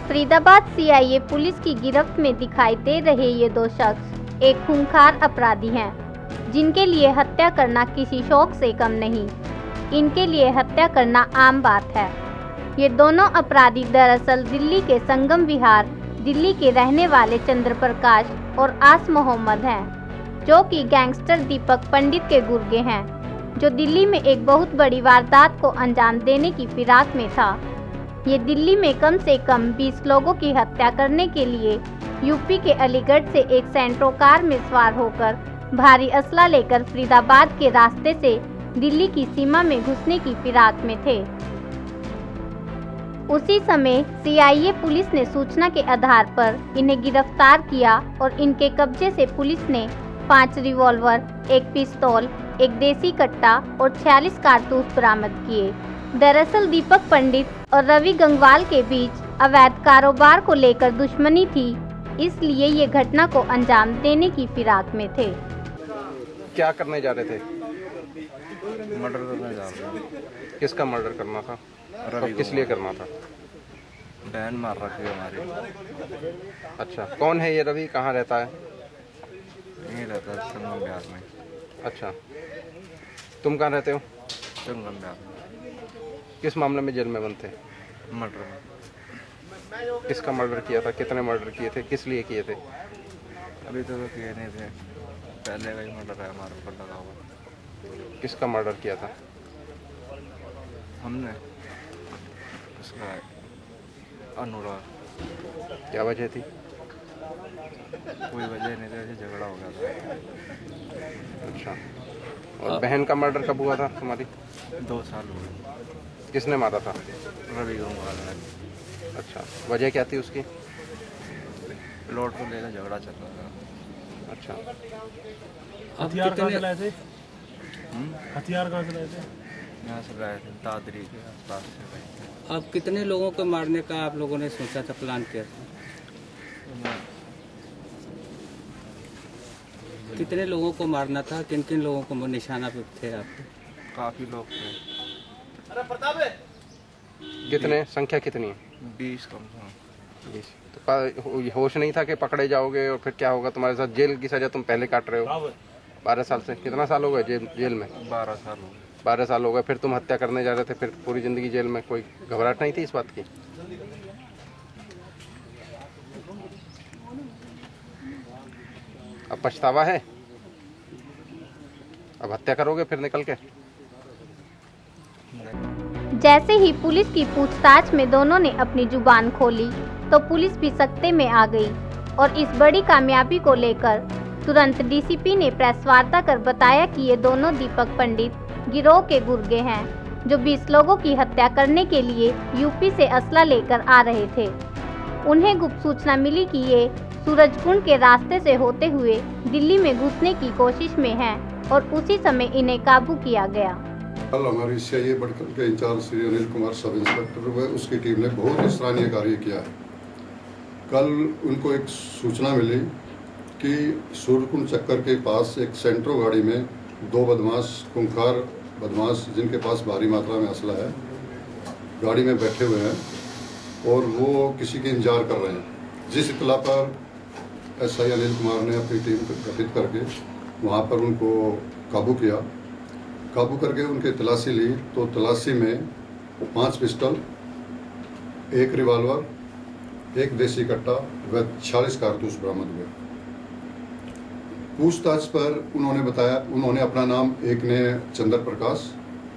Faridabad CIA police की गिरफ्त में दिखाई दे रहे ये दो शख्स एक खूंखार अपराधी हैं, जिनके लिए हत्या करना किसी शौक से कम नहीं। इनके लिए हत्या करना आम बात है। ये दोनों अपराधी दरअसल दिल्ली के संगम विहार दिल्ली के रहने वाले चंद्र प्रकाश और आस मोहम्मद हैं, जो कि गैंगस्टर दीपक पंडित के गुर्गे हैं, जो दिल्ली में एक बहुत बड़ी वारदात को अंजाम देने की फिराक में था। ये दिल्ली में कम से कम 20 लोगों की हत्या करने के लिए यूपी के अलीगढ़ से एक सेंट्रो कार में सवार होकर भारी असला लेकर फरीदाबाद के रास्ते से दिल्ली की सीमा में घुसने की फिराक में थे। उसी समय सीआईए पुलिस ने सूचना के आधार पर इन्हें गिरफ्तार किया और इनके कब्जे से पुलिस ने 5 रिवॉल्वर, एक पिस्तौल, एक देसी कट्टा और 46 कारतूस बरामद किए। दरअसल दीपक पंडित और रवि गंगवाल के बीच अवैध कारोबार को लेकर दुश्मनी थी, इसलिए ये घटना को अंजाम देने की फिराक में थे। क्या करने जा रहे थे? मर्डर करने जा रहे थे। किसका मर्डर करना था? रवि किस लिए करना था? बहन मार रखी है हमारी। अच्छा, कौन है ये रवि? कहाँ रहता है? यहीं रहता है संगम बिहार में। अच्छा, तुम कहाँ रहते हो? संगम बिहार में। किस मामले में जेल में बंद थे? मर्डर में। किसका मर्डर किया था? कितने मर्डर किए थे? किस लिए किए थे? अभी तो किए नहीं थे, पहले का ही मर्डर है हमारे ऊपर लगा हुआ। किसका मर्डर किया था? हमने उसका अनुराग। क्या वजह थी? कोई वजह नहीं थी, ऐसे झगड़ा हो गया था। अच्छा, और बहन का मर्डर कब हुआ था तुम्हारी? 2 साल हो गए। किसने मारा था? रवि गंगवाल ने। अच्छा, वजह क्या थी उसकी? प्लॉट को लेकर झगड़ा चल रहा था। अच्छा, हथियार कहाँ से लाए थे? हथियार कहाँ से लाए थे? यहाँ से लाए थे, दादरी के आसपास से लाए थे। अब कितने लोगों को मारने का आप लोगों ने सोचा था, प्लान किया था? कितने लोगों को मारना था? किन किन लोगों को निशाना पे थे आप? काफ़ी लोग थे। कितने? संख्या कितनी है? 20 कम से कम। 20। तो होश नहीं था कि पकड़े जाओगे और फिर क्या होगा तुम्हारे साथ? जेल की सजा तुम पहले काट रहे हो 12 साल से। कितना साल हो गए जेल में? 12 साल हो गए। 12 साल हो गए। फिर तुम हत्या करने जा रहे थे, फिर पूरी जिंदगी जेल में। कोई घबराहट नहीं थी इस बात की? अब पछतावा है? अब हत्या करोगे फिर निकल के? जैसे ही पुलिस की पूछताछ में दोनों ने अपनी जुबान खोली तो पुलिस भी सकते में आ गई और इस बड़ी कामयाबी को लेकर तुरंत डीसीपी ने प्रेस वार्ता कर बताया कि ये दोनों दीपक पंडित गिरोह के गुर्गे हैं, जो 20 लोगों की हत्या करने के लिए यूपी से असला लेकर आ रहे थे। उन्हें गुप्त सूचना मिली कि ये सूरजकुंड के रास्ते से होते हुए दिल्ली में घुसने की कोशिश में हैं और उसी समय इन्हें काबू किया गया। कल हमारी सीआईए बढ़कर के in charge Shri Anil Kumar sub inspector व उसकी टीम ने बहुत ही सराहनीय कार्य किया है। कल उनको एक सूचना मिली कि सूरजकुंड चक्कर के पास एक सेंट्रो गाड़ी में 2 बदमाश, खूंखार बदमाश, जिनके पास भारी मात्रा में असला है, गाड़ी में बैठे हुए हैं और वो किसी के इंतजार कर रहे हैं। जिस इतला पर एसआई अनिल कुमार ने अपनी टीम गठित करके वहाँ पर उनको काबू किया। काबू करके उनके तलाशी ली तो तलाशी में 5 पिस्टल, 1 रिवॉल्वर, 1 देसी कट्टा व 46 कारतूस बरामद हुए। पूछताछ पर उन्होंने अपना नाम, एक ने चंद्र प्रकाश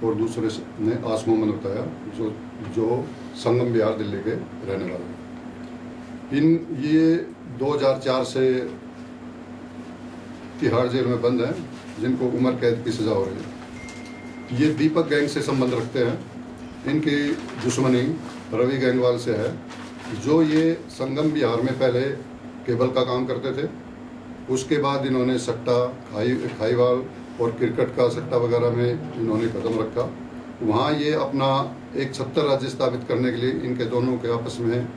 और दूसरे ने आस मोहम्मद बताया, जो संगम बिहार दिल्ली के रहने वाले। ये 2004 से तिहाड़ जेल में बंद हैं, जिनको उम्र कैद की सजा हो रही है। ये दीपक गैंग से संबंध रखते हैं। इनकी दुश्मनी रवि गैंगवाल से है, जो ये संगम बिहार में पहले केबल का काम करते थे। उसके बाद इन्होंने सट्टा, खाईवाल और क्रिकेट का सट्टा वगैरह में इन्होंने कदम रखा। वहाँ ये अपना एक 76 राज्य स्थापित करने के लिए इनके दोनों के आपस में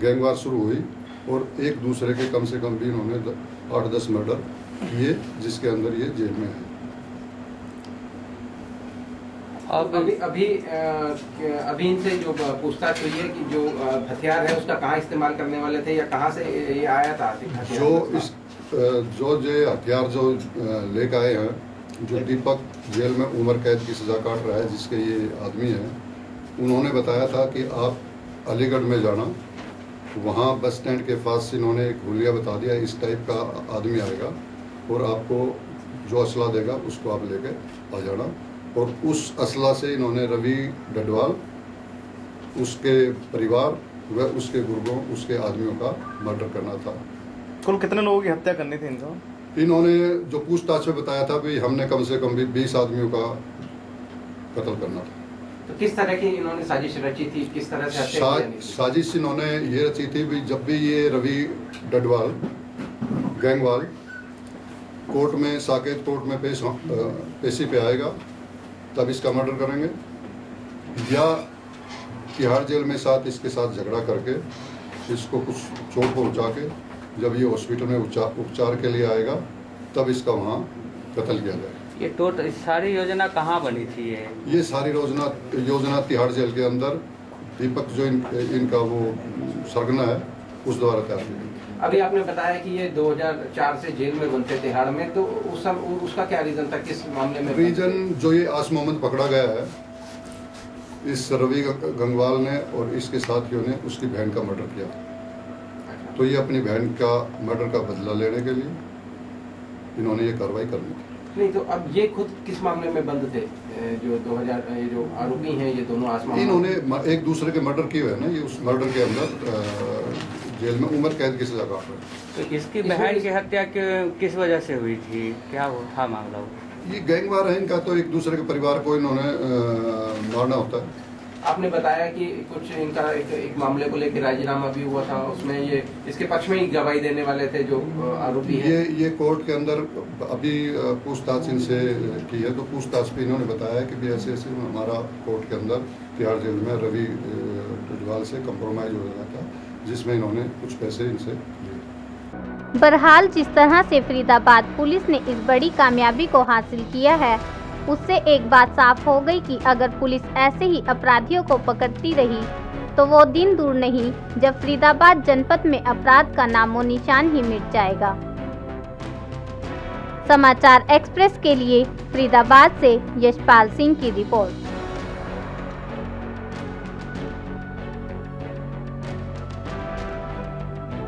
गैंगवार शुरू हुई और एक दूसरे के कम से कम भी इन्होंने 8-10 मर्डर किए, जिसके अंदर ये जेल में है। अब अभी इनसे जो पूछताछ हुई है कि जो हथियार है उसका कहाँ इस्तेमाल करने वाले थे या कहाँ से ये आया था जो ये हथियार जो लेकर आए हैं, जो दीपक जेल में उम्र कैद की सजा काट रहा है, जिसके ये आदमी है, उन्होंने बताया था कि आप अलीगढ़ में जाना, वहाँ बस स्टैंड के पास इन्होंने एक हुलिया बता दिया, इस टाइप का आदमी आएगा और आपको जो असला देगा उसको आप लेके आ जाना। और उस असला से इन्होंने रवि डडवाल, उसके परिवार व उसके गुर्गों, उसके आदमियों का मर्डर करना था। कुल कितने लोगों की हत्या करनी थी इनको? इन्होंने जो पूछताछ में बताया था भी हमने कम से कम भी 20 आदमियों का कत्ल करना था। तो किस तरह की इन्होंने साजिश रची थी, किस तरह से हत्या की? साजिश इन्होंने ये रची थी भी जब भी ये रवि डडवाल गैंगवाल कोर्ट में, साकेत कोर्ट में पेशी पे आएगा, तब इसका मर्डर करेंगे, या तिहाड़ जेल में इसके साथ झगड़ा करके इसको कुछ चोट पहुंचा के जब ये हॉस्पिटल में उपचार के लिए आएगा तब इसका वहाँ कत्ल किया जाएगा। ये टोटल सारी योजना कहाँ बनी थी? ये सारी योजना तिहाड़ जेल के अंदर दीपक जो इनका वो सरगना है उस द्वारा तैयार की गई। अभी आपने बताया कि ये 2004 से जेल में बनते तिहाड़ में, तो उसका क्या रीजन था, किस मामले में? रीजन जो ये आस मोहम्मद पकड़ा गया है, इस रवि गंगवाल ने और इसके साथियों ने उसकी बहन का मर्डर किया, तो ये अपनी बहन का मर्डर का बदला लेने के लिए इन्होंने ये कार्रवाई करनी थी। नहीं, तो अब ये खुद किस मामले में बंद थे? जो 2000 ये जो आरोपी हैं ये दोनों आसमान, इन्होंने एक दूसरे के मर्डर किए हुए हैं ना, ये उस मर्डर के अंदर जेल में उम्र कैद की सजा काट रहे हैं। तो इसकी बहन की हत्या किस वजह से हुई थी, क्या वो था मामला? ये गैंगवार है इनका, तो एक दूसरे के परिवार को इन्होंने मारना होता है। आपने बताया कि कुछ इनका एक मामले को लेकर राजीनामा भी हुआ था, उसमें ये इसके पक्ष में ही गवाही देने वाले थे जो आरोपी हैं। ये कोर्ट के अंदर अभी पूछताछ इनसे की है, तो पूछताछ पे इन्होंने बताया कि भी ऐसे ऐसे हमारा कोर्ट के अंदर तिहाड़ जेल में रवि डडवाल से कंप्रोमाइज हो गया था, जिसमें इन्होंने कुछ पैसे इनसे लिए। बहरहाल जिस तरह से फरीदाबाद पुलिस ने इस बड़ी कामयाबी को हासिल किया है, उससे एक बात साफ हो गई कि अगर पुलिस ऐसे ही अपराधियों को पकड़ती रही तो वो दिन दूर नहीं जब फरीदाबाद जनपद में अपराध का नामो निशान ही मिट जाएगा। समाचार एक्सप्रेस के लिए फरीदाबाद से यशपाल सिंह की रिपोर्ट।